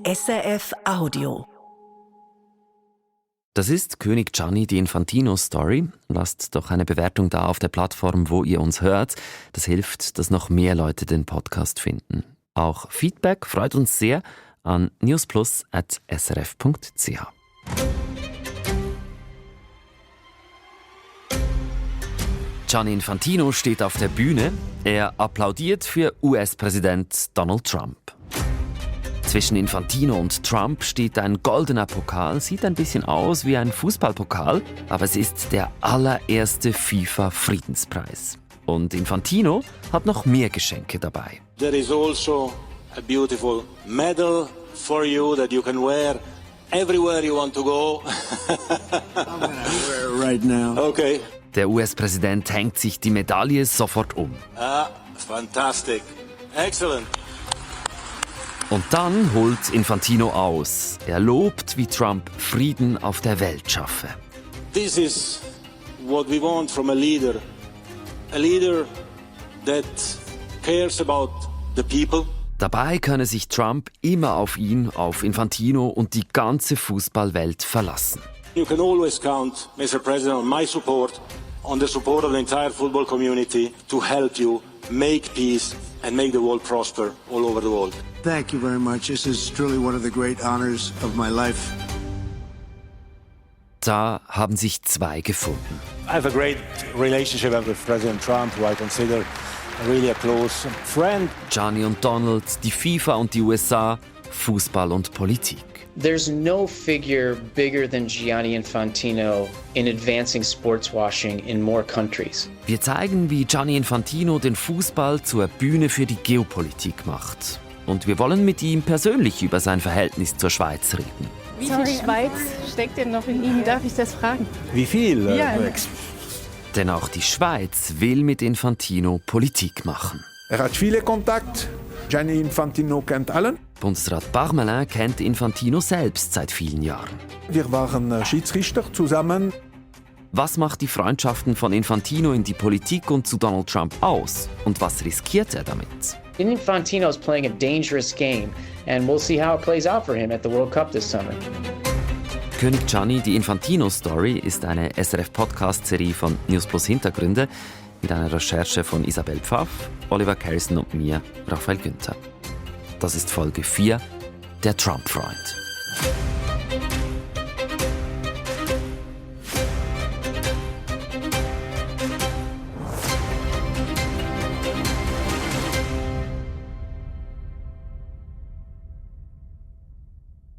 SRF Audio. Das ist König Gianni, die Infantino-Story. Lasst doch eine Bewertung da auf der Plattform, wo ihr uns hört. Das hilft, dass noch mehr Leute den Podcast finden. Auch Feedback freut uns sehr an newsplus@srf.ch. Gianni Infantino steht auf der Bühne. Er applaudiert für US-Präsident Donald Trump. Zwischen Infantino und Trump steht ein goldener Pokal. Sieht ein bisschen aus wie ein Fußballpokal, aber es ist der allererste FIFA-Friedenspreis. Und Infantino hat noch mehr Geschenke dabei. There is also a beautiful medal for you that you can wear everywhere you want to go. I'm gonna wear it right now. Okay. Der US-Präsident hängt sich die Medaille sofort um. Fantastic. Excellent. Und dann holt Infantino aus. Er lobt, wie Trump Frieden auf der Welt schaffe. This is what we want from a leader. A leader that cares about the people. Dabei könne sich Trump immer auf ihn, auf Infantino und die ganze Fußballwelt verlassen. You can always count, Mr. President, on my support, on the support of the entire football community to help you make peace and make the world prosper all over the world. Thank you very much. This is truly one of the great honors of my life. Da haben sich zwei gefunden. I have a great relationship with President Trump, who I consider really a close friend. Gianni und Donald, die FIFA und die USA, Fußball und Politik. There's no figure bigger than Gianni Infantino in advancing sports washing in more countries. Wir zeigen, wie Gianni Infantino den Fußball zur Bühne für die Geopolitik macht. Und wir wollen mit ihm persönlich über sein Verhältnis zur Schweiz reden. Wie viel Schweiz steckt denn noch in Ihnen? Darf ich das fragen? Wie viel? Ja. Denn auch die Schweiz will mit Infantino Politik machen. Er hat viele Kontakte. Gianni Infantino kennt allen. Bundesrat Parmelin kennt Infantino selbst seit vielen Jahren. Wir waren Schiedsrichter zusammen. Was macht die Freundschaften von Infantino in die Politik und zu Donald Trump aus? Und was riskiert er damit? Infantino is playing a dangerous game, and we'll see how it plays out for him at the World Cup this summer. König Gianni, die Infantino-Story ist eine SRF-Podcast-Serie von News Plus Hintergründe mit einer Recherche von Isabel Pfaff, Oliver Carrison und mir, Raphael Günther. Das ist Folge 4, der Trump-Freund.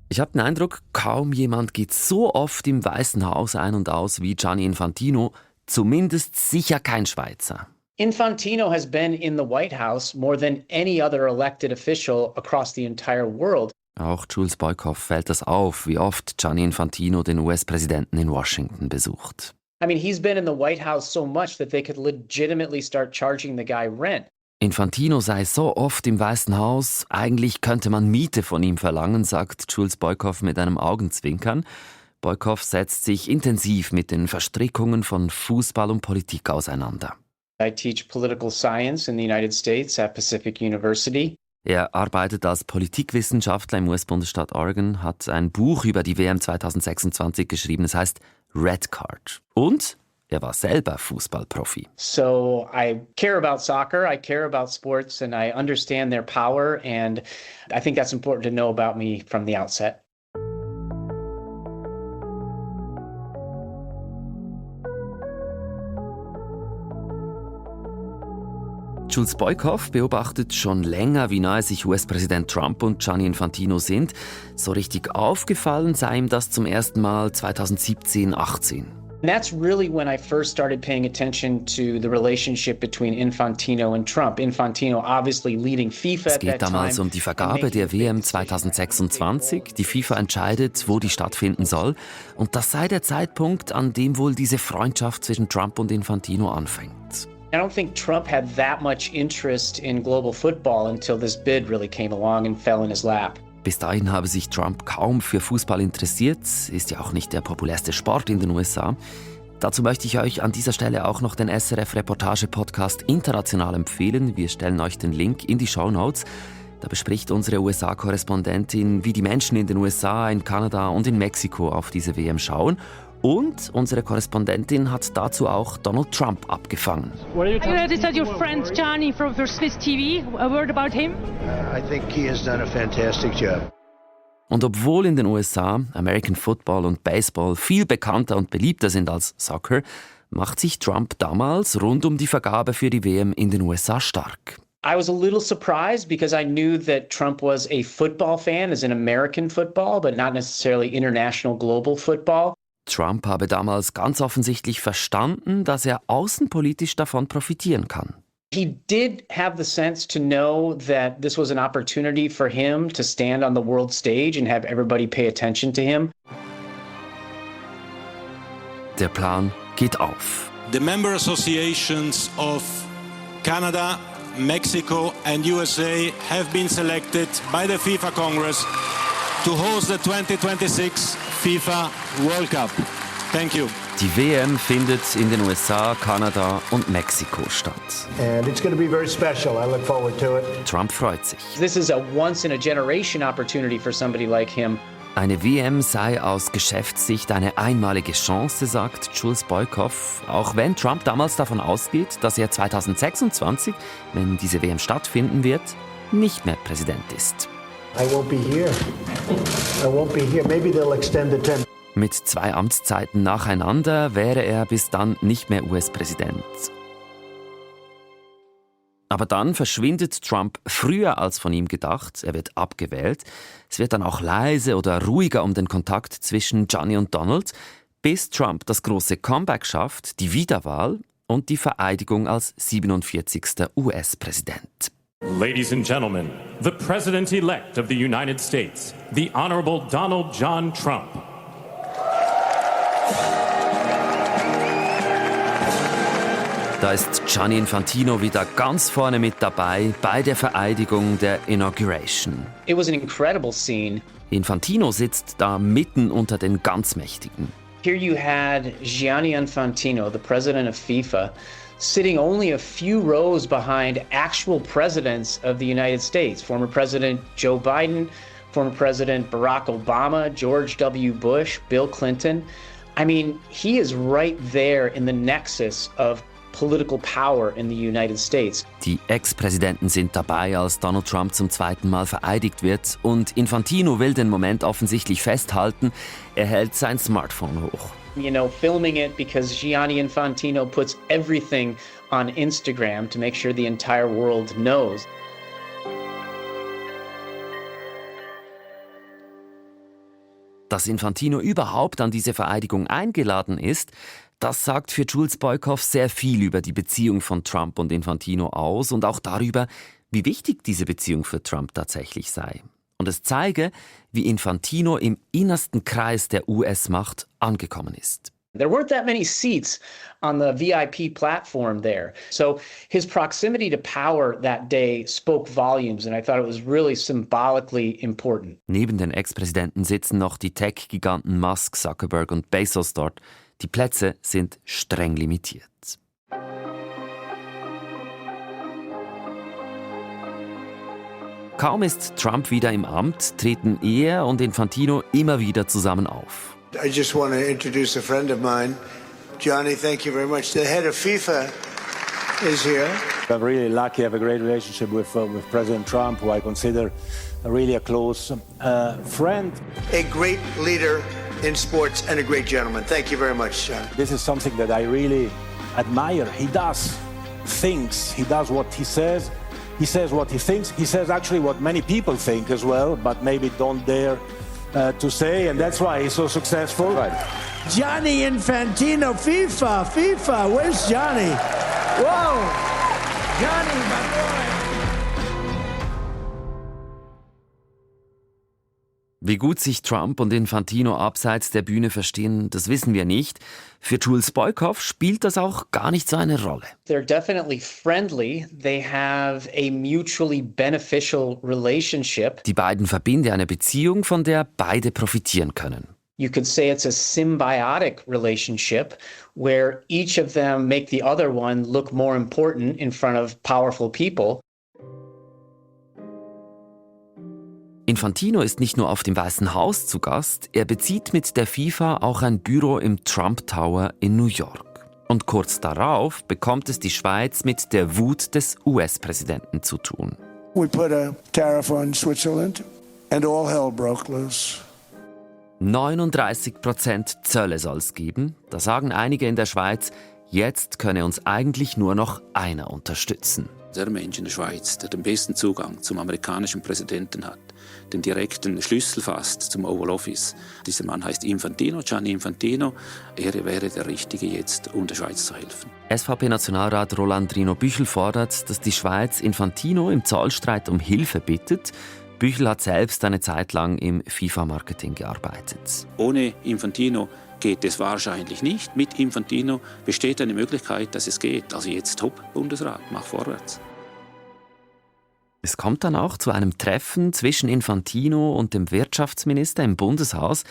Ich habe den Eindruck, kaum jemand geht so oft im Weißen Haus ein und aus wie Gianni Infantino, zumindest sicher kein Schweizer. Infantino has been in the White House more than any other elected official across the entire world. Auch Jules Boykoff fällt das auf, wie oft Gianni Infantino den US-Präsidenten in Washington besucht. I mean, he's been in the White House so much that they could legitimately start charging the guy rent. Infantino sei so oft im Weißen Haus, eigentlich könnte man Miete von ihm verlangen, sagt Jules Boykoff mit einem Augenzwinkern. Boykoff setzt sich intensiv mit den Verstrickungen von Fußball und Politik auseinander. I teach political science in the United States at Pacific University. Er arbeitet als Politikwissenschaftler im US-Bundesstaat Oregon, hat ein Buch über die WM 2026 geschrieben, es heißt Red Card. Und er war selber Fußballprofi. So I care about soccer, I care about sports, and I understand their power, and I think that's important to know about me from the outset. Jules Boykoff beobachtet schon länger, wie nahe sich US-Präsident Trump und Gianni Infantino sind. So richtig aufgefallen sei ihm das zum ersten Mal 2017-18. And that's really when I first started paying attention to the relationship between Infantino and Trump. Infantino obviously leading FIFA Es at that geht damals time. um die Vergabe der WM 2026. Die FIFA entscheidet, wo die stattfinden soll. Und das sei der Zeitpunkt, an dem wohl diese Freundschaft zwischen Trump und Infantino anfängt. I don't think Trump had that much interest in global football until this bid really came along and fell in his lap. Bis dahin habe sich Trump kaum für Fußball interessiert, ist ja auch nicht der populärste Sport in den USA. Dazu möchte ich euch an dieser Stelle auch noch den SRF-Reportage-Podcast International empfehlen. Wir stellen euch den Link in die Shownotes. Da bespricht unsere USA-Korrespondentin, wie die Menschen in den USA, in Kanada und in Mexiko auf diese WM schauen. Und unsere Korrespondentin hat dazu auch Donald Trump abgefangen. This is your friend Johnny from Swiss TV. A word about him? I think he has done a fantastic job. Und obwohl in den USA American Football und Baseball viel bekannter und beliebter sind als Soccer, macht sich Trump damals rund um die Vergabe für die WM in den USA stark. I was a little surprised because I knew that Trump was a football fan, as in American football, but not necessarily international global football. Trump habe damals ganz offensichtlich verstanden, dass er außenpolitisch davon profitieren kann. He did have the sense to know that this was an opportunity for him to stand on the world stage and have everybody pay attention to him. Der Plan geht auf. The member associations of Canada, Mexico and USA have been selected by the FIFA Congress to host the 2026 FIFA World Cup. Thank you. Die WM findet in den USA, Kanada und Mexiko statt. And it's going to be very special. I look forward to it. Trump freut sich. This is a once-in-a-generation opportunity for somebody like him. Eine WM sei aus Geschäftssicht eine einmalige Chance, sagt Jules Boykoff, auch wenn Trump damals davon ausgeht, dass er 2026, wenn diese WM stattfinden wird, nicht mehr Präsident ist. I won't be here. I won't be here. Maybe they'll extend the term. Mit 2 Amtszeiten nacheinander wäre er bis dann nicht mehr US-Präsident. Aber dann verschwindet Trump früher als von ihm gedacht. Er wird abgewählt. Es wird dann auch leise oder ruhiger um den Kontakt zwischen Johnny und Donald, bis Trump das große Comeback schafft, die Wiederwahl und die Vereidigung als 47. US-Präsident. Ladies and gentlemen, the President-elect of the United States, the Honorable Donald John Trump. Da ist Gianni Infantino wieder ganz vorne mit dabei bei der Vereidigung der Inauguration. It was an incredible scene. Infantino sitzt da mitten unter den ganz Mächtigen. Here you had Gianni Infantino, the president of FIFA, sitting only a few rows behind actual presidents of the United States. Former President Joe Biden, former President Barack Obama, George W. Bush, Bill Clinton. I mean, he is right there in the nexus of political power in the United States. Die Ex-Präsidenten sind dabei, als Donald Trump zum 2. Mal vereidigt wird. Und Infantino will den Moment offensichtlich festhalten. Er hält sein Smartphone hoch. You know, filming it because Gianni Infantino puts everything on Instagram to make sure the entire world knows. Dass Infantino überhaupt an diese Vereidigung eingeladen ist, das sagt für Jules Boykoff sehr viel über die Beziehung von Trump und Infantino aus und auch darüber, wie wichtig diese Beziehung für Trump tatsächlich sei. Und es zeige, wie Infantino im innersten Kreis der US-Macht angekommen ist. There weren't that many seats on the VIP platform there. So his proximity to power that day spoke volumes, and I thought it was really symbolically important. Neben den Ex-Präsidenten sitzen noch die Tech-Giganten Musk, Zuckerberg und Bezos dort. Die Plätze sind streng limitiert. Kaum ist Trump wieder im Amt, treten er und Infantino immer wieder zusammen auf. I just want to introduce a friend of mine. Johnny, thank you very much. The head of FIFA is here. I'm really lucky. I have a great relationship with President Trump, who I consider really a close friend. A great leader in sports and a great gentleman. Thank you very much, John. This is something that I really admire. He does things. He does what he says. He says what he thinks. He says actually what many people think as well, but maybe don't dare to say, and that's why he's so successful. Right. Gianni Infantino, FIFA, where's Johnny? Whoa, Johnny, my boy. Wie gut sich Trump und Infantino abseits der Bühne verstehen, das wissen wir nicht. Für Jules Boykoff spielt das auch gar nicht so eine Rolle. They're definitely friendly. They have a mutually beneficial relationship. Die beiden verbinde eine Beziehung, von der beide profitieren können. You could say it's a symbiotic relationship where each of them make the other one look more important in front of powerful people. Infantino ist nicht nur auf dem Weißen Haus zu Gast, er bezieht mit der FIFA auch ein Büro im Trump Tower in New York. Und kurz darauf bekommt es die Schweiz mit der Wut des US-Präsidenten zu tun. We put a tariff on Switzerland and all hell broke loose. 39% Zölle soll es geben. Da sagen einige in der Schweiz, jetzt könne uns eigentlich nur noch einer unterstützen. Der Mensch in der Schweiz, der den besten Zugang zum amerikanischen Präsidenten hat, den direkten Schlüssel fasst zum Oval Office. Dieser Mann heißt Infantino, Gianni Infantino. Er wäre der Richtige jetzt, um der Schweiz zu helfen. SVP-Nationalrat Roland Rino Büchel fordert, dass die Schweiz Infantino im Zollstreit um Hilfe bittet. Büchel hat selbst eine Zeit lang im FIFA-Marketing gearbeitet. Ohne Infantino geht es wahrscheinlich nicht. Mit Infantino besteht eine Möglichkeit, dass es geht. Also jetzt top, Bundesrat, mach vorwärts. Es kommt dann auch zu einem Treffen zwischen Infantino und dem Wirtschaftsminister im Bundeshaus.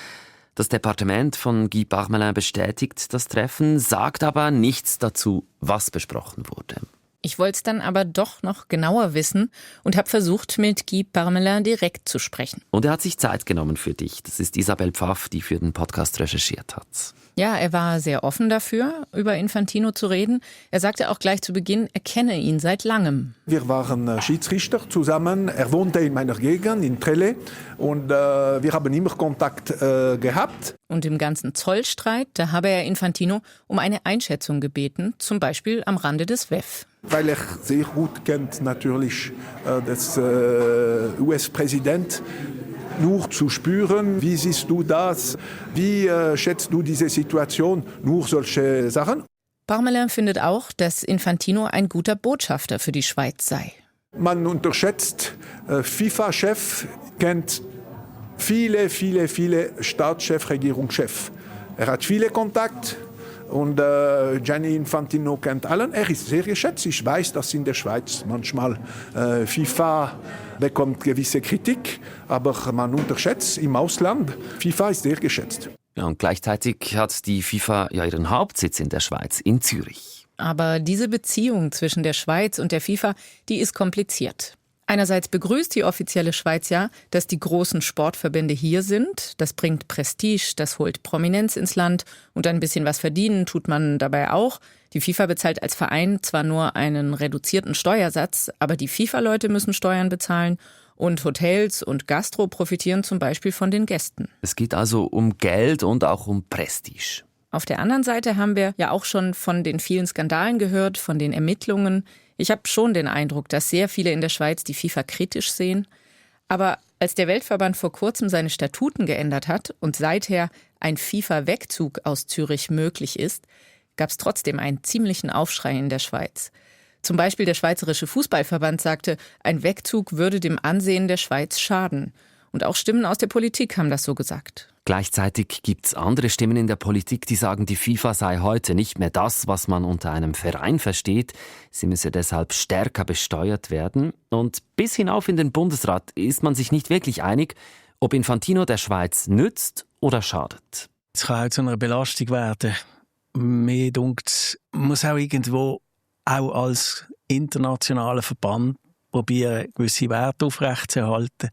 Das Departement von Guy Parmelin bestätigt das Treffen, sagt aber nichts dazu, was besprochen wurde. Ich wollte es dann aber doch noch genauer wissen und habe versucht, mit Guy Parmelin direkt zu sprechen. Und er hat sich Zeit genommen für dich. Das ist Isabel Pfaff, die für den Podcast recherchiert hat. Ja, er war sehr offen dafür, über Infantino zu reden. Er sagte auch gleich zu Beginn, er kenne ihn seit langem. Wir waren Schiedsrichter zusammen. Er wohnte in meiner Gegend, in Trelle. Und wir haben immer Kontakt gehabt. Und im ganzen Zollstreit, da habe er Infantino um eine Einschätzung gebeten, zum Beispiel am Rande des WEF. Weil er sehr gut kennt natürlich das US-Präsident. Nur zu spüren, wie siehst du das, wie schätzt du diese Situation, nur solche Sachen. Parmelin findet auch, dass Infantino ein guter Botschafter für die Schweiz sei. Man unterschätzt, FIFA-Chef kennt viele Staatschefs, Regierungschefs. Er hat viele Kontakte. Und Gianni Infantino kennt allen. Er ist sehr geschätzt. Ich weiß, dass in der Schweiz manchmal FIFA bekommt gewisse Kritik, aber man unterschätzt im Ausland. FIFA ist sehr geschätzt. Ja, und gleichzeitig hat die FIFA ja ihren Hauptsitz in der Schweiz, in Zürich. Aber diese Beziehung zwischen der Schweiz und der FIFA, die ist kompliziert. Einerseits begrüßt die offizielle Schweiz ja, dass die großen Sportverbände hier sind. Das bringt Prestige, das holt Prominenz ins Land und ein bisschen was verdienen tut man dabei auch. Die FIFA bezahlt als Verein zwar nur einen reduzierten Steuersatz, aber die FIFA-Leute müssen Steuern bezahlen und Hotels und Gastro profitieren zum Beispiel von den Gästen. Es geht also um Geld und auch um Prestige. Auf der anderen Seite haben wir ja auch schon von den vielen Skandalen gehört, von den Ermittlungen. Ich habe schon den Eindruck, dass sehr viele in der Schweiz die FIFA kritisch sehen. Aber als der Weltverband vor kurzem seine Statuten geändert hat und seither ein FIFA-Wegzug aus Zürich möglich ist, gab es trotzdem einen ziemlichen Aufschrei in der Schweiz. Zum Beispiel der Schweizerische Fußballverband sagte, ein Wegzug würde dem Ansehen der Schweiz schaden. Und auch Stimmen aus der Politik haben das so gesagt. Gleichzeitig gibt es andere Stimmen in der Politik, die sagen, die FIFA sei heute nicht mehr das, was man unter einem Verein versteht. Sie müsse deshalb stärker besteuert werden. Und bis hinauf in den Bundesrat ist man sich nicht wirklich einig, ob Infantino der Schweiz nützt oder schadet. Es kann auch zu einer Belastung werden. Mir dunkt, muss auch irgendwo auch als internationaler Verband probieren, gewisse Werte aufrechtzuerhalten.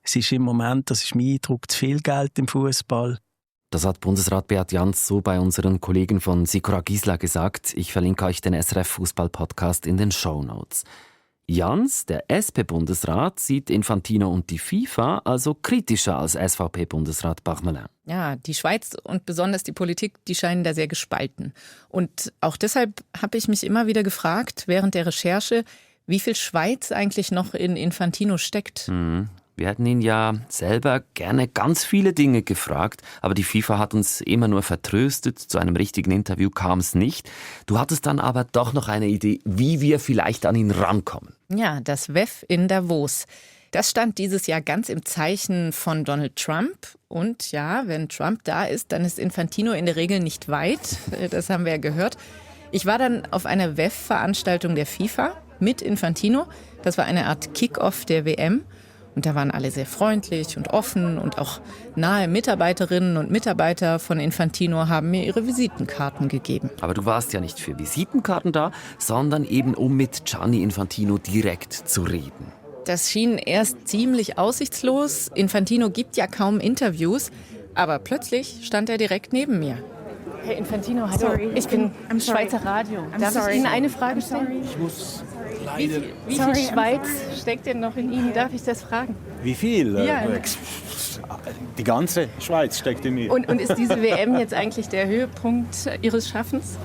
Es ist im Moment, das ist mein Eindruck, zu viel Geld im Fußball. Das hat Bundesrat Beat Jans so bei unseren Kollegen von Sikora Gisela gesagt. Ich verlinke euch den SRF-Fußball-Podcast in den Shownotes. Jans, der SP-Bundesrat, sieht Infantino und die FIFA also kritischer als SVP-Bundesrat Parmelin. Ja, die Schweiz und besonders die Politik, die scheinen da sehr gespalten. Und auch deshalb habe ich mich immer wieder gefragt, während der Recherche, wie viel Schweiz eigentlich noch in Infantino steckt. Wir hätten ihn ja selber gerne ganz viele Dinge gefragt, aber die FIFA hat uns immer nur vertröstet. Zu einem richtigen Interview kam es nicht. Du hattest dann aber doch noch eine Idee, wie wir vielleicht an ihn rankommen. Ja, das WEF in Davos. Das stand dieses Jahr ganz im Zeichen von Donald Trump. Und ja, wenn Trump da ist, dann ist Infantino in der Regel nicht weit. Das haben wir ja gehört. Ich war dann auf einer WEF-Veranstaltung der FIFA mit Infantino. Das war eine Art Kick-Off der WM. Und da waren alle sehr freundlich und offen und auch nahe Mitarbeiterinnen und Mitarbeiter von Infantino haben mir ihre Visitenkarten gegeben. Aber du warst ja nicht für Visitenkarten da, sondern eben um mit Gianni Infantino direkt zu reden. Das schien erst ziemlich aussichtslos. Infantino gibt ja kaum Interviews, aber plötzlich stand er direkt neben mir. Herr Infantino, hallo. Ich bin am Schweizer Radio. Darf ich Ihnen eine Frage stellen? Ich muss leider... Wie viel Schweiz steckt denn noch in Ihnen? Darf ich das fragen? Wie viel? Ja. Die ganze Schweiz steckt in mir. Und ist diese WM jetzt eigentlich der Höhepunkt Ihres Schaffens?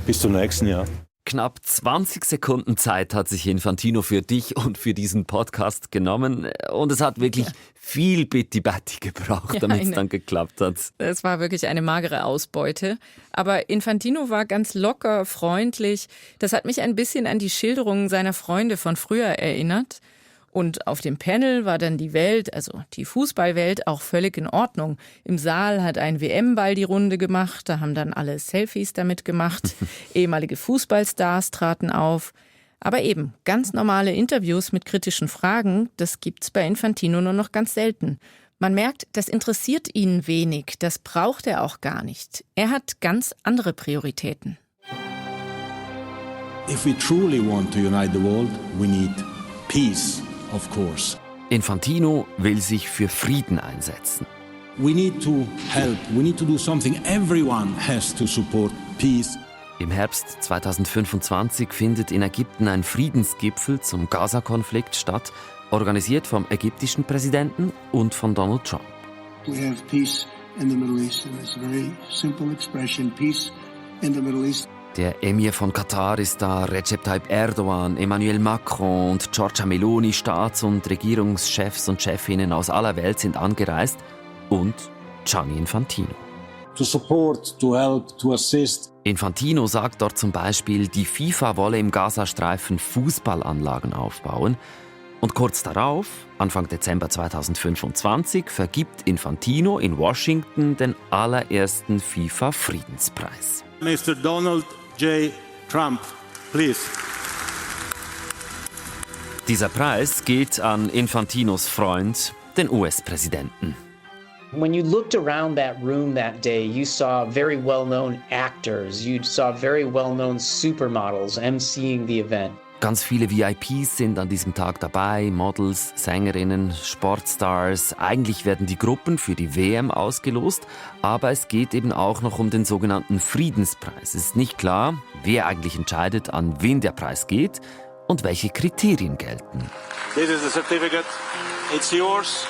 Bis zum nächsten Jahr. Knapp 20 Sekunden Zeit hat sich Infantino für dich und für diesen Podcast genommen. Und es hat wirklich viel Bitti-Batti gebraucht, damit es dann geklappt hat. Es war wirklich eine magere Ausbeute. Aber Infantino war ganz locker, freundlich. Das hat mich ein bisschen an die Schilderungen seiner Freunde von früher erinnert. Und auf dem Panel war dann die Welt, also die Fußballwelt, auch völlig in Ordnung. Im Saal hat ein WM-Ball die Runde gemacht, da haben dann alle Selfies damit gemacht. Ehemalige Fußballstars traten auf. Aber eben, ganz normale Interviews mit kritischen Fragen, das gibt's bei Infantino nur noch ganz selten. Man merkt, das interessiert ihn wenig, das braucht er auch gar nicht. Er hat ganz andere Prioritäten. If we truly want to unite the world, we need peace. Of course. Infantino will sich für Frieden einsetzen. We need to help. We need to do something. Everyone has to support peace. Im Herbst 2025 findet in Ägypten ein Friedensgipfel zum Gaza-Konflikt statt, organisiert vom ägyptischen Präsidenten und von Donald Trump. We have peace in the Middle East, and it's a very simple expression, peace in the Middle East. Der Emir von Katar ist da, Recep Tayyip Erdogan, Emmanuel Macron und Giorgia Meloni, Staats- und Regierungschefs und Chefinnen aus aller Welt sind angereist und Gianni Infantino. To support, to help, to assist. Infantino sagt dort zum Beispiel, die FIFA wolle im Gazastreifen Fußballanlagen aufbauen. Und kurz darauf, Anfang Dezember 2025, vergibt Infantino in Washington den allerersten FIFA-Friedenspreis. Mr. Donald J. Trump, please. Dieser Preis geht an Infantinos Freund, den US-Präsidenten. When you looked around that room that day, you saw very well-known actors. You saw very well-known supermodels emceeing the event. Ganz viele VIPs sind an diesem Tag dabei, Models, Sängerinnen, Sportstars. Eigentlich werden die Gruppen für die WM ausgelost, aber es geht eben auch noch um den sogenannten Friedenspreis. Es ist nicht klar, wer eigentlich entscheidet, an wen der Preis geht und welche Kriterien gelten. This is the certificate. It's yours.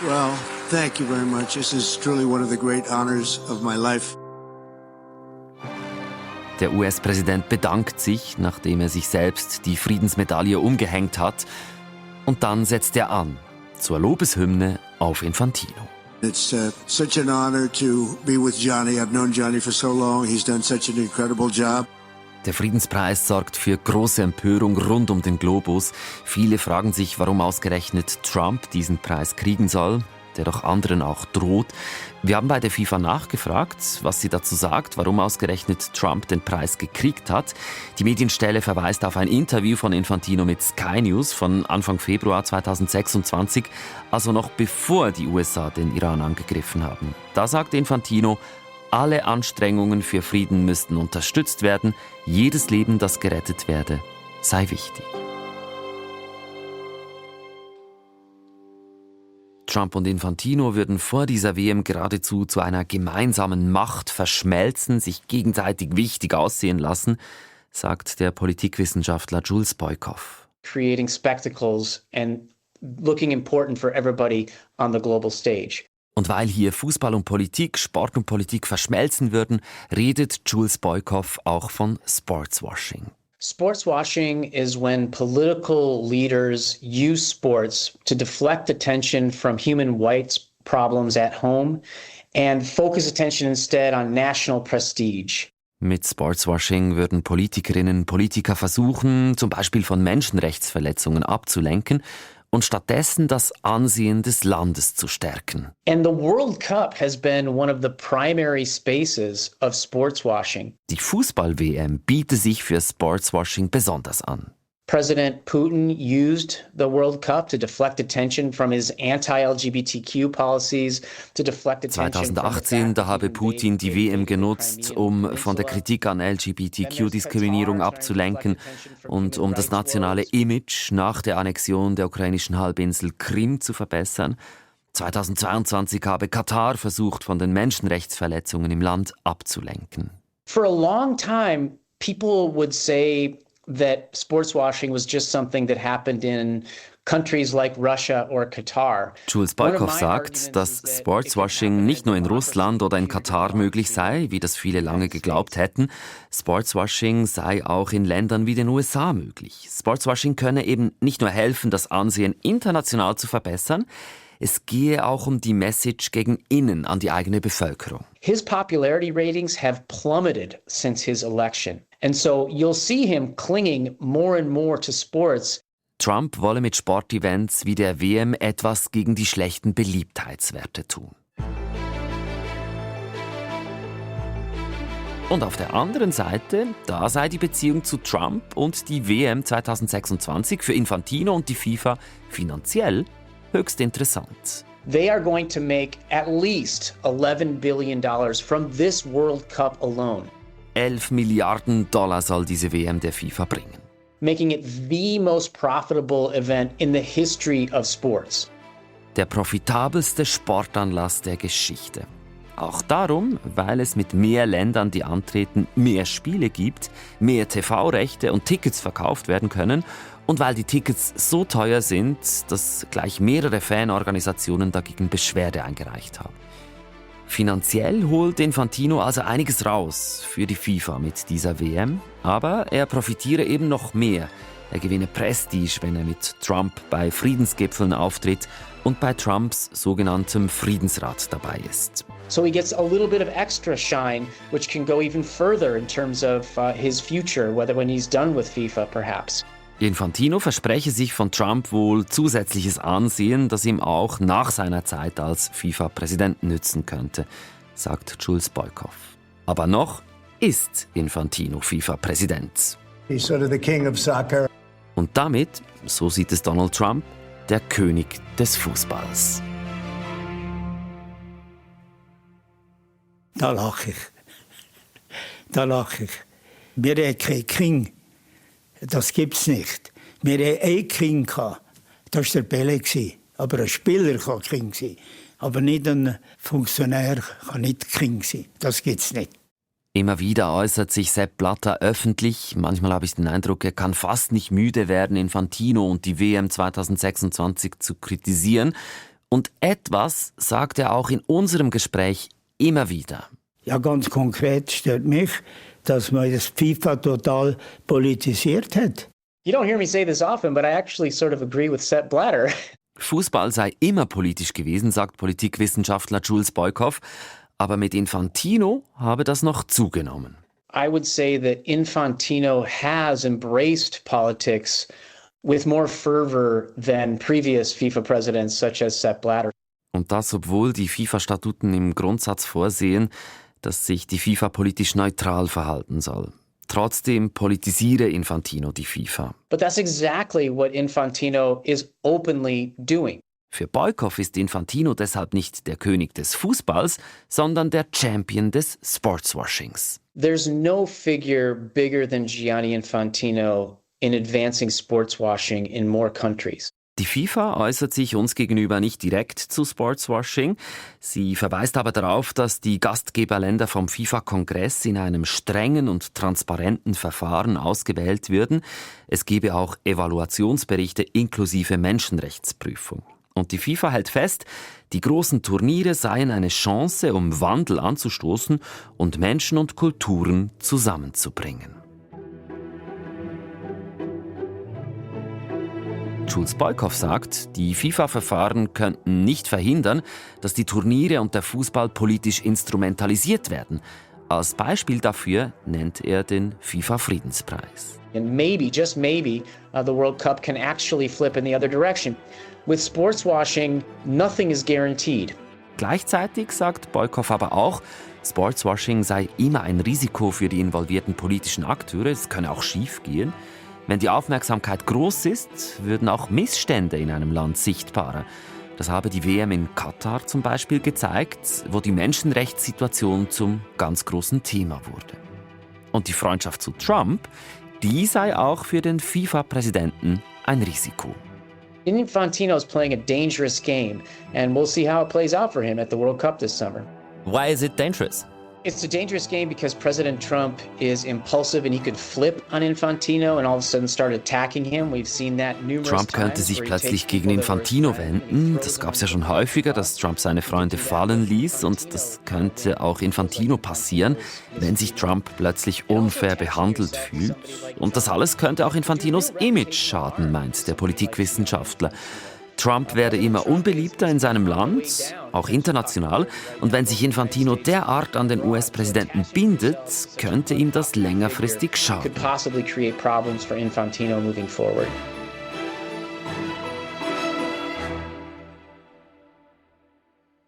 Well, thank you very much. This is truly one of the great honors of my life. Der US-Präsident bedankt sich, nachdem er sich selbst die Friedensmedaille umgehängt hat. Und dann setzt er an zur Lobeshymne auf Infantino. It's such an honor to be with Gianni. I've known Gianni for so long. He's done such an incredible job. Der Friedenspreis sorgt für große Empörung rund um den Globus. Viele fragen sich, warum ausgerechnet Trump diesen Preis kriegen soll, der doch anderen auch droht. Wir haben bei der FIFA nachgefragt, was sie dazu sagt, warum ausgerechnet Trump den Preis gekriegt hat. Die Medienstelle verweist auf ein Interview von Infantino mit Sky News von Anfang Februar 2026, also noch bevor die USA den Iran angegriffen haben. Da sagt Infantino, alle Anstrengungen für Frieden müssten unterstützt werden, jedes Leben, das gerettet werde, sei wichtig. Trump und Infantino würden vor dieser WM geradezu zu einer gemeinsamen Macht verschmelzen, sich gegenseitig wichtig aussehen lassen, sagt der Politikwissenschaftler Jules Boykoff. Creating spectacles and looking important for everybody on the global stage. Und weil hier Fußball und Politik, Sport und Politik verschmelzen würden, redet Jules Boykoff auch von Sportswashing. Sportswashing is when political leaders use sports to deflect attention from human rights problems at home and focus attention instead on national prestige. Mit Sportswashing würden Politikerinnen und Politiker versuchen, zum Beispiel von Menschenrechtsverletzungen abzulenken und stattdessen das Ansehen des Landes zu stärken. And the World Cup has been one of the primary spaces of sportswashing. Die Fußball-WM bietet sich für Sportswashing besonders an. President Putin used the World Cup to deflect attention from his anti-LGBTQ policies, to deflect attention 2018, da habe Putin die WM genutzt, um von der Kritik an LGBTQ-Diskriminierung abzulenken und um das nationale Image nach der Annexion der ukrainischen Halbinsel Krim zu verbessern. 2022 habe Katar versucht, von den Menschenrechtsverletzungen im Land abzulenken. For a long time, people would say that sports washing was just something that happened in countries like Russia or Qatar. Jules Boykoff sagt, dass Sportswashing nicht nur in Russland oder in Katar möglich sei, wie das viele lange geglaubt hätten. Sportswashing sei auch in Ländern wie den USA möglich. Sportswashing könne eben nicht nur helfen, das Ansehen international zu verbessern, es gehe auch um die Message gegen innen an die eigene Bevölkerung. His popularity ratings have plummeted since his election. And so you'll see him clinging more and more to sports. Trump wolle mit Sportevents wie der WM etwas gegen die schlechten Beliebtheitswerte tun. Und auf der anderen Seite, da sei die Beziehung zu Trump und die WM 2026 für Infantino und die FIFA finanziell höchst interessant. They are going to make at least $11 billion from this World Cup alone. 11 Milliarden Dollar soll diese WM der FIFA bringen. Making it the most profitable event in the history of sports. Der profitabelste Sportanlass der Geschichte. Auch darum, weil es mit mehr Ländern, die antreten, mehr Spiele gibt, mehr TV-Rechte und Tickets verkauft werden können und weil die Tickets so teuer sind, dass gleich mehrere Fanorganisationen dagegen Beschwerde eingereicht haben. Finanziell holt Infantino also einiges raus für die FIFA mit dieser WM, aber er profitiere eben noch mehr. Er gewinne Prestige, wenn er mit Trump bei Friedensgipfeln auftritt und bei Trumps sogenanntem Friedensrat dabei ist. So he gets a little bit of extra shine, which can go even further in terms of his future, whether when he's done with FIFA perhaps. Infantino verspreche sich von Trump wohl zusätzliches Ansehen, das ihm auch nach seiner Zeit als FIFA-Präsident nützen könnte, sagt Jules Boykoff. Aber noch ist Infantino FIFA-Präsident. He's sort of the king of soccer. Und damit, so sieht es Donald Trump, der König des Fußballs. Da lache ich. Da lache ich. Wir haben keinen King. Das gibt's nicht. Wir hatten einen King. Das war der Pelé. Aber ein Spieler kann King sein. Aber nicht ein Funktionär kann nicht King sein. Das gibt's nicht. Immer wieder äußert sich Sepp Blatter öffentlich. Manchmal habe ich den Eindruck, er kann fast nicht müde werden, Infantino und die WM 2026 zu kritisieren. Und etwas sagt er auch in unserem Gespräch immer wieder. Ja, ganz konkret stört mich, dass man das FIFA total politisiert hat. You don't hear me say this often, but I actually sort of agree with Sepp Blatter. Fußball sei immer politisch gewesen, sagt Politikwissenschaftler Jules Boykoff. Aber mit Infantino habe das noch zugenommen. I would say that Infantino has embraced politics with more fervor than previous FIFA presidents such as Sepp Blatter. Und das, obwohl die FIFA-Statuten im Grundsatz vorsehen, dass sich die FIFA politisch neutral verhalten soll. Trotzdem politisiere Infantino die FIFA. But that's exactly what Infantino is openly doing. Für Boykoff ist Infantino deshalb nicht der König des Fußballs, sondern der Champion des Sportswashings. There's no figure bigger than Gianni Infantino in advancing sportswashing in more countries. Die FIFA äußert sich uns gegenüber nicht direkt zu Sportswashing. Sie verweist aber darauf, dass die Gastgeberländer vom FIFA-Kongress in einem strengen und transparenten Verfahren ausgewählt würden. Es gebe auch Evaluationsberichte inklusive Menschenrechtsprüfung. Und die FIFA hält fest, die großen Turniere seien eine Chance, um Wandel anzustoßen und Menschen und Kulturen zusammenzubringen. Jules Boykoff sagt, die FIFA-Verfahren könnten nicht verhindern, dass die Turniere und der Fußball politisch instrumentalisiert werden. Als Beispiel dafür nennt er den FIFA-Friedenspreis. And maybe, just maybe, the World Cup can actually flip in the other direction. With sportswashing, nothing is guaranteed. Gleichzeitig sagt Boykoff aber auch, Sportswashing sei immer ein Risiko für die involvierten politischen Akteure. Es könne auch schief gehen. Wenn die Aufmerksamkeit groß ist, würden auch Missstände in einem Land sichtbarer. Das habe die WM in Katar zum Beispiel gezeigt, wo die Menschenrechtssituation zum ganz großen Thema wurde. Und die Freundschaft zu Trump, die sei auch für den FIFA-Präsidenten ein Risiko. Infantino is playing a dangerous game, and we'll see how it plays out for him at the World Cup this summer. Why is it dangerous? It's a dangerous game because President Trump is impulsive and he could flip on Infantino and all of a sudden start attacking him. We've seen that numerous Trump könnte sich plötzlich gegen Infantino wenden. Das gab es ja schon häufiger, dass Trump seine Freunde fallen ließ. Und das könnte auch Infantino passieren, wenn sich Trump plötzlich unfair behandelt fühlt. Und das alles könnte auch Infantinos Image schaden, meint der Politikwissenschaftler. Trump werde immer unbeliebter in seinem Land, auch international. Und wenn sich Infantino derart an den US-Präsidenten bindet, könnte ihm das längerfristig schaden.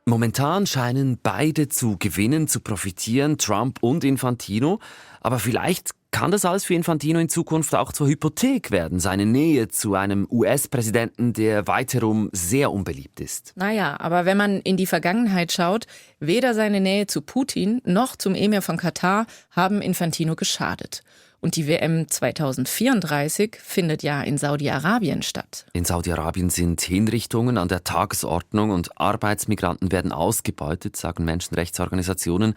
Momentan scheinen beide zu gewinnen, zu profitieren, Trump und Infantino. Aber vielleicht kann das alles für Infantino in Zukunft auch zur Hypothek werden, seine Nähe zu einem US-Präsidenten, der weiterum sehr unbeliebt ist. Naja, aber wenn man in die Vergangenheit schaut, weder seine Nähe zu Putin noch zum Emir von Katar haben Infantino geschadet. Und die WM 2034 findet ja in Saudi-Arabien statt. In Saudi-Arabien sind Hinrichtungen an der Tagesordnung und Arbeitsmigranten werden ausgebeutet, sagen Menschenrechtsorganisationen.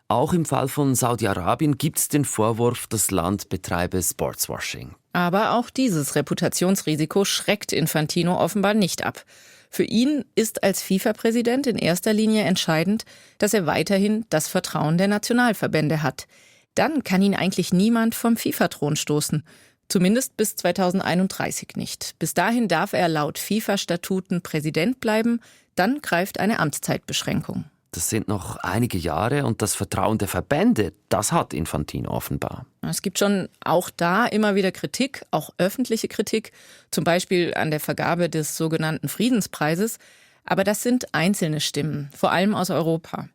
Auch im Fall von Saudi-Arabien gibt es den Vorwurf, das Land betreibe Sportswashing. Aber auch dieses Reputationsrisiko schreckt Infantino offenbar nicht ab. Für ihn ist als FIFA-Präsident in erster Linie entscheidend, dass er weiterhin das Vertrauen der Nationalverbände hat. Dann kann ihn eigentlich niemand vom FIFA-Thron stoßen. Zumindest bis 2031 nicht. Bis dahin darf er laut FIFA-Statuten Präsident bleiben, dann greift eine Amtszeitbeschränkung. Das sind noch einige Jahre und das Vertrauen der Verbände, das hat Infantino offenbar. Es gibt schon auch da immer wieder Kritik, auch öffentliche Kritik, zum Beispiel an der Vergabe des sogenannten Friedenspreises. Aber das sind einzelne Stimmen, vor allem aus Europa.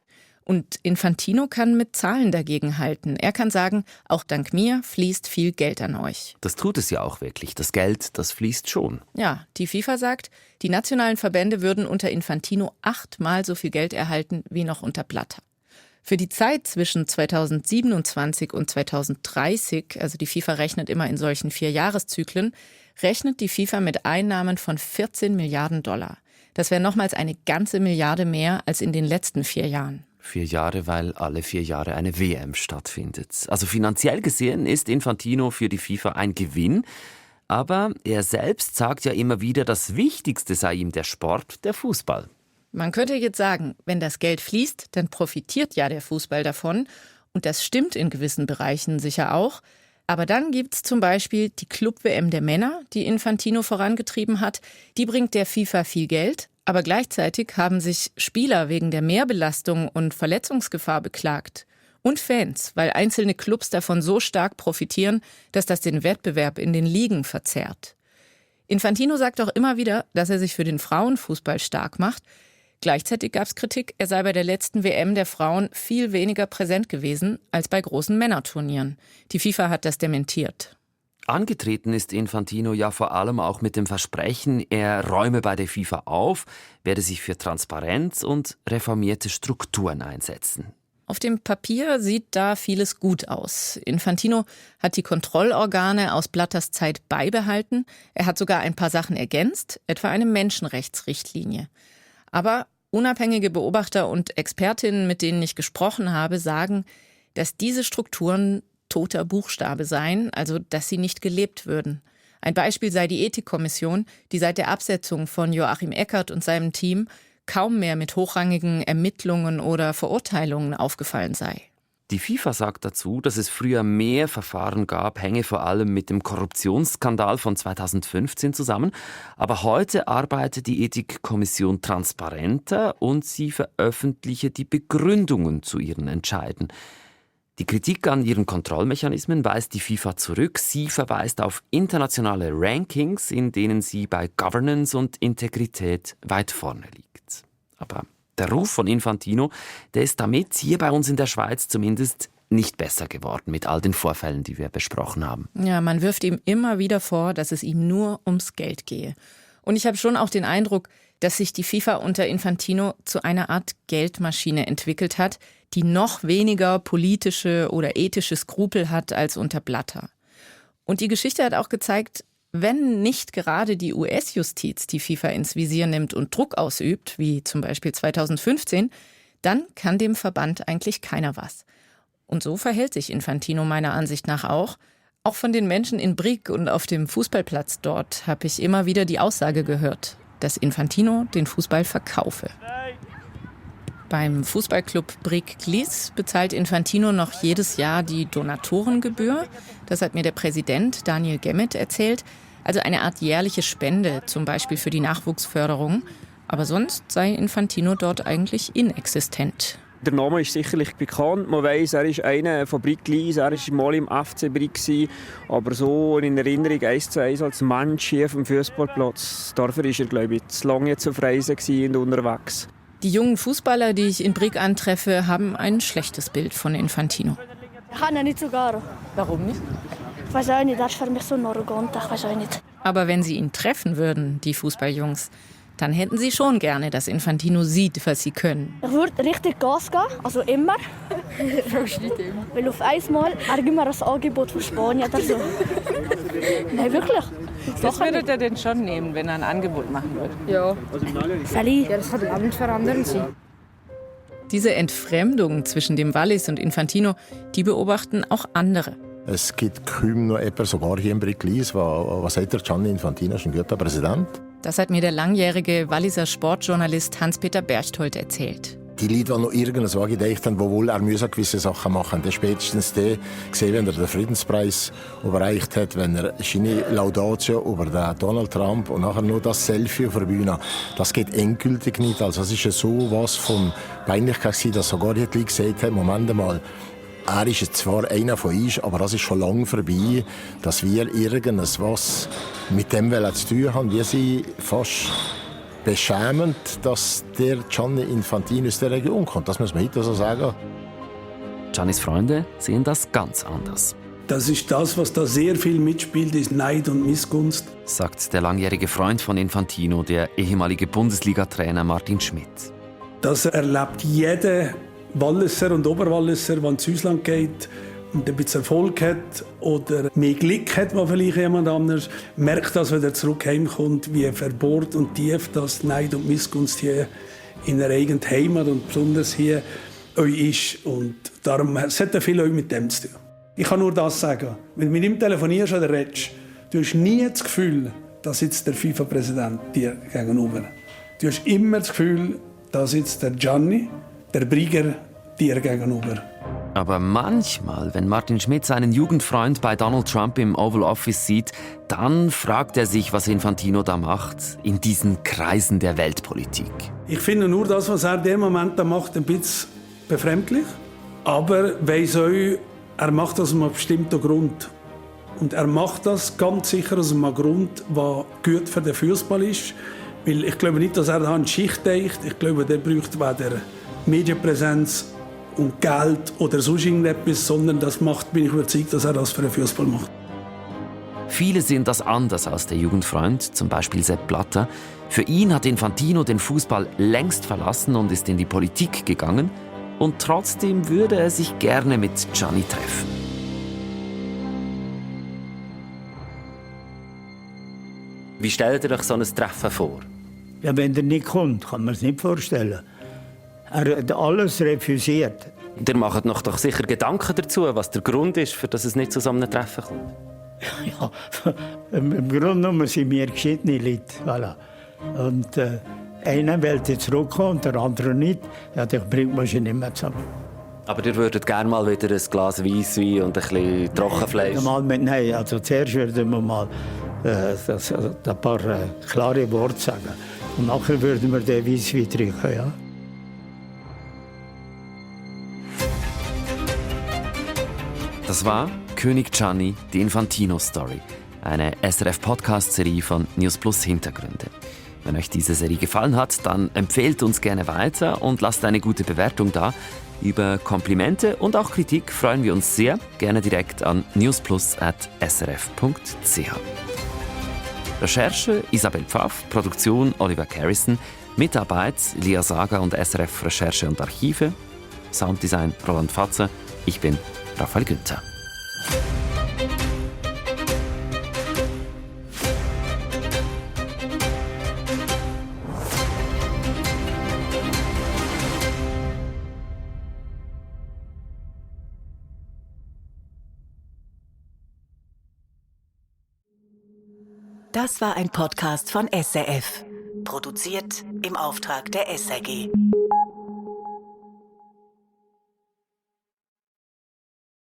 Und Infantino kann mit Zahlen dagegenhalten. Er kann sagen, auch dank mir fließt viel Geld an euch. Das tut es ja auch wirklich. Das Geld, das fließt schon. Ja, die FIFA sagt, die nationalen Verbände würden unter Infantino 8-mal so viel Geld erhalten wie noch unter Blatter. Für die Zeit zwischen 2027 und 2030, also die FIFA rechnet immer in solchen 4-Jahreszyklen, rechnet die FIFA mit Einnahmen von 14 Milliarden $. Das wäre nochmals eine ganze Milliarde mehr als in den letzten 4 Jahren. 4 Jahre, weil alle 4 Jahre eine WM stattfindet. Also finanziell gesehen ist Infantino für die FIFA ein Gewinn. Aber er selbst sagt ja immer wieder, das Wichtigste sei ihm der Sport, der Fußball. Man könnte jetzt sagen, wenn das Geld fließt, dann profitiert ja der Fußball davon. Und das stimmt in gewissen Bereichen sicher auch. Aber dann gibt's zum Beispiel die Club-WM der Männer, die Infantino vorangetrieben hat. Die bringt der FIFA viel Geld. Aber gleichzeitig haben sich Spieler wegen der Mehrbelastung und Verletzungsgefahr beklagt. Und Fans, weil einzelne Clubs davon so stark profitieren, dass das den Wettbewerb in den Ligen verzerrt. Infantino sagt auch immer wieder, dass er sich für den Frauenfußball stark macht. Gleichzeitig gab es Kritik, er sei bei der letzten WM der Frauen viel weniger präsent gewesen als bei großen Männerturnieren. Die FIFA hat das dementiert. Angetreten ist Infantino ja vor allem auch mit dem Versprechen, er räume bei der FIFA auf, werde sich für Transparenz und reformierte Strukturen einsetzen. Auf dem Papier sieht da vieles gut aus. Infantino hat die Kontrollorgane aus Blatters Zeit beibehalten. Er hat sogar ein paar Sachen ergänzt, etwa eine Menschenrechtsrichtlinie. Aber unabhängige Beobachter und Expertinnen, mit denen ich gesprochen habe, sagen, dass diese Strukturen toter Buchstabe seien, also dass sie nicht gelebt würden. Ein Beispiel sei die Ethikkommission, die seit der Absetzung von Joachim Eckert und seinem Team kaum mehr mit hochrangigen Ermittlungen oder Verurteilungen aufgefallen sei. Die FIFA sagt dazu, dass es früher mehr Verfahren gab, hänge vor allem mit dem Korruptionsskandal von 2015 zusammen. Aber heute arbeitet die Ethikkommission transparenter und sie veröffentliche die Begründungen zu ihren Entscheiden. Die Kritik an ihren Kontrollmechanismen weist die FIFA zurück. Sie verweist auf internationale Rankings, in denen sie bei Governance und Integrität weit vorne liegt. Aber der Ruf von Infantino, der ist damit hier bei uns in der Schweiz zumindest nicht besser geworden mit all den Vorfällen, die wir besprochen haben. Ja, man wirft ihm immer wieder vor, dass es ihm nur ums Geld gehe. Und ich habe schon auch den Eindruck, dass sich die FIFA unter Infantino zu einer Art Geldmaschine entwickelt hat, die noch weniger politische oder ethische Skrupel hat als unter Blatter. Und die Geschichte hat auch gezeigt, wenn nicht gerade die US-Justiz die FIFA ins Visier nimmt und Druck ausübt, wie zum Beispiel 2015, dann kann dem Verband eigentlich keiner was. Und so verhält sich Infantino meiner Ansicht nach auch. Auch von den Menschen in Brig und auf dem Fußballplatz dort habe ich immer wieder die Aussage gehört, dass Infantino den Fußball verkaufe. Beim Fußballclub Brig-Glis bezahlt Infantino noch jedes Jahr die Donatorengebühr. Das hat mir der Präsident Daniel Gemmet erzählt. Also eine Art jährliche Spende, zum Beispiel für die Nachwuchsförderung. Aber sonst sei Infantino dort eigentlich inexistent. Der Name ist sicherlich bekannt. Man weiss, er ist einer von Brig-Glis, er war mal im FC Brig, aber so in Erinnerung 1:1 als Mensch hier auf dem Fußballplatz. Dafür war er, glaube ich, zu lange auf Reisen und unterwegs. Die jungen Fußballer, die ich in Brig antreffe, haben ein schlechtes Bild von Infantino. Ich kann ihn nicht so gerne. Warum nicht? Ich weiß auch nicht, er ist für mich so arrogant, ich weiß auch nicht. Aber wenn sie ihn treffen würden, die Fußballjungs, dann hätten sie schon gerne, dass Infantino sieht, was sie können. Ich würde richtig Gas geben, also immer. Weil auf einmal er gibt mir ein Angebot von Spanien oder so. Nein, wirklich. Was würde er denn schon nehmen, wenn er ein Angebot machen würde? Ja. Ja, das hat Land verändern sie. Diese Entfremdung zwischen dem Wallis und Infantino, die beobachten auch andere. Es gibt kaum noch jemanden, sogar hier in Brig-Glis, was sagt der Gianni Infantino, ist ein guter Präsident. Das hat mir der langjährige Walliser Sportjournalist Hans-Peter Berchtold erzählt. Die Leute, die noch irgendwas gedacht haben, wohl er müsse gewisse Sachen machen, dann spätestens die gesehen, wenn er den Friedenspreis überreicht hat, wenn er seine Laudatio über den Donald Trump und nachher nur das Selfie auf der Bühne, das geht endgültig nicht. Also es ist ja so was von Peinlichkeit, dass sogar die Leute gesagt haben, Moment mal, er ist jetzt zwar einer von uns, aber das ist schon lange vorbei, dass wir irgendwas mit dem zu tun haben. Wir sind fast beschämend, dass der Gianni Infantino aus der Region kommt. Das muss man heute so sagen. Giannis Freunde sehen das ganz anders. Das ist das, was da sehr viel mitspielt, ist Neid und Missgunst. Sagt der langjährige Freund von Infantino, der ehemalige Bundesliga-Trainer Martin Schmidt. Das erlebt jeder Walliser und Oberwalliser, wenn es ins Ausland geht und ein bisschen Erfolg hat oder mehr Glück hat, als vielleicht jemand anderes, merkt das, wenn er zurück heimkommt, wie verbohrt und tief das Neid und Missgunst hier in der eigenen Heimat und besonders hier euch ist. Und darum hat viel euch mit dem zu tun. Ich kann nur das sagen. Wenn du mit ihm telefonierst oder redest, du hast nie das Gefühl, da sitzt der FIFA-Präsident dir gegenüber. Du hast immer das Gefühl, da sitzt der Gianni, der Brigger, dir gegenüber. Aber manchmal, wenn Martin Schmidt seinen Jugendfreund bei Donald Trump im Oval Office sieht, dann fragt er sich, was Infantino da macht, in diesen Kreisen der Weltpolitik. Ich finde nur das, was er in dem Moment da macht, ein bisschen befremdlich. Aber weiss euch, er macht das aus einem bestimmten Grund. Und er macht das ganz sicher aus einem Grund, der gut für den Fußball ist. Weil ich glaube nicht, dass er da an Schicht denkt. Ich glaube, der braucht weder Medienpräsenz und Geld oder sonst irgendetwas, sondern das macht, bin ich überzeugt, dass er das für den Fußball macht. Viele sehen das anders als der Jugendfreund, zum Beispiel Sepp Blatter. Für ihn hat Infantino den Fußball längst verlassen und ist in die Politik gegangen. Und trotzdem würde er sich gerne mit Gianni treffen. Wie stellt ihr euch so ein Treffen vor? Ja, wenn er nicht kommt, kann man es nicht vorstellen. Er hat alles refusiert. Ihr macht noch doch sicher Gedanken dazu, was der Grund ist, für dass es nicht zu so einem Treffen kommt. Ja, im Grunde genommen sind wir geschiedene Leute. Voilà. Und einer will zurückkommen und der andere nicht. Ja, dann bringt man sich nicht mehr zusammen. Aber ihr würdet gerne mal wieder ein Glas Weisswein und ein bisschen Trockenfleisch? Nein, also zuerst würden wir mal ein paar klare Worte sagen. Und nachher würden wir den Weisswein trinken, ja. Das war König Gianni, die Infantino-Story. Eine SRF-Podcast-Serie von News Plus Hintergründe. Wenn euch diese Serie gefallen hat, dann empfehlt uns gerne weiter und lasst eine gute Bewertung da. Über Komplimente und auch Kritik freuen wir uns sehr. Gerne direkt an newsplus@srf.ch. Recherche Isabel Pfaff, Produktion Oliver Carrison, Mitarbeit Lia Saga und SRF Recherche und Archive, Sounddesign Roland Fatzer, ich bin Raphael Günther. Das war ein Podcast von SRF. Produziert im Auftrag der SRG.